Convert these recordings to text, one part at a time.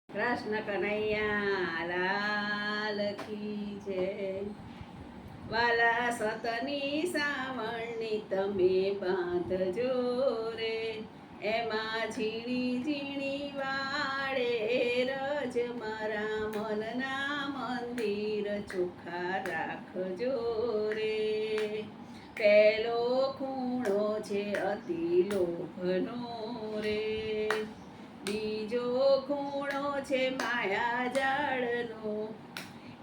કૃષ્ણ કનૈયા લાલ કી જય। વાલા સતની સાવણની તમે બાંધજો રે, એમાં ઝીણી ઝીણી વાળે રજ મારા મનના મંદિર ચોખ્ખા રાખજો રે। પેલો ખૂણો છે અતિ લોભનો રે, બીજો ખૂણો છે માયા જાળનો,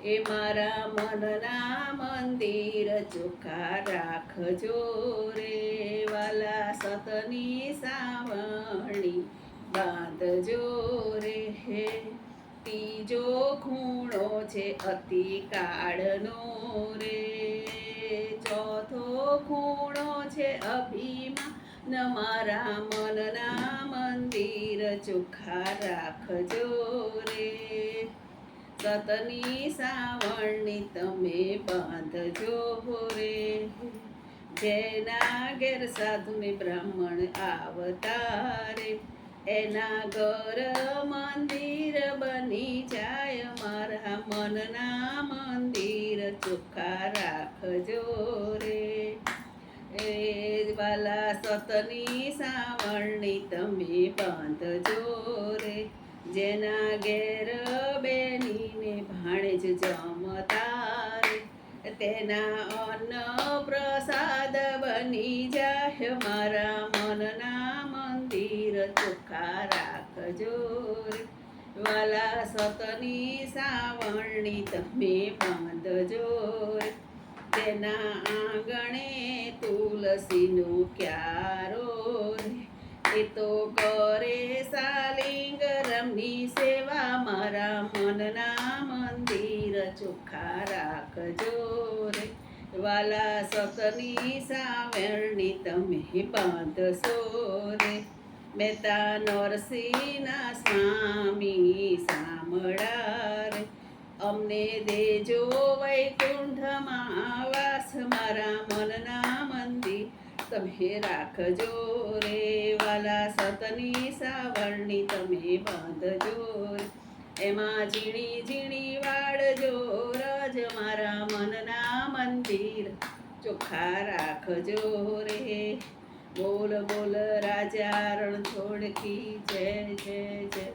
એ મારા મનના મંદિર ચોખ્ખા રાખજો રે। વાલા સતની સાવણી બાંધજો રે। ત્રીજો ખૂણો છે અતિ કાળનો રે, ચોથો ખૂણો છે અભિમાન, મારા મનના મંદિર ચોખ્ખા રાખજો રે। સતની સાવણની તમે બાંધજો રે, જેના ઘેર સાધુ ને બ્રાહ્મણ આવતા રે, એના ઘર મંદિર બની જાય, મારા મનના મંદિર ચોખ્ખા રાખજો રે। એ વાલા સતની સાવણની તમે બાંધજો રે, જેના ઘેર બેનીને ભાણેજ જમતા રે, તેના અન્ન પ્રસાદ બની જાય, મારા મનના મંદિર ચોખ્ખા રાખજો રે। વાલા સતની સાવણની તમે બાંધજો રે, તેના આંગણે તુલસીનો ક્યારો રે, એ તો કરે શાલિંગરમની સેવા, મારા મનના મંદિર ચોખ્ખા રાખજો રે। વાલા સતની સાવણની તમે બાંધશો રે, મહેતા નરસિંહના સ્વામી સાંભળા રે, અમને દેજો વૈકુંઠમાં વાસ, મારા મનના મંદિર તમે રાખજો રે। વાલા સતની સાવણની તમે બાંધજો રે, એમાં ઝીણી ઝીણી વાળજો રજ, મારા મનના મંદિર ચોખ્ખા રાખજો રે। બોલ બોલ રાજા રણછોડ કી જય જય જય।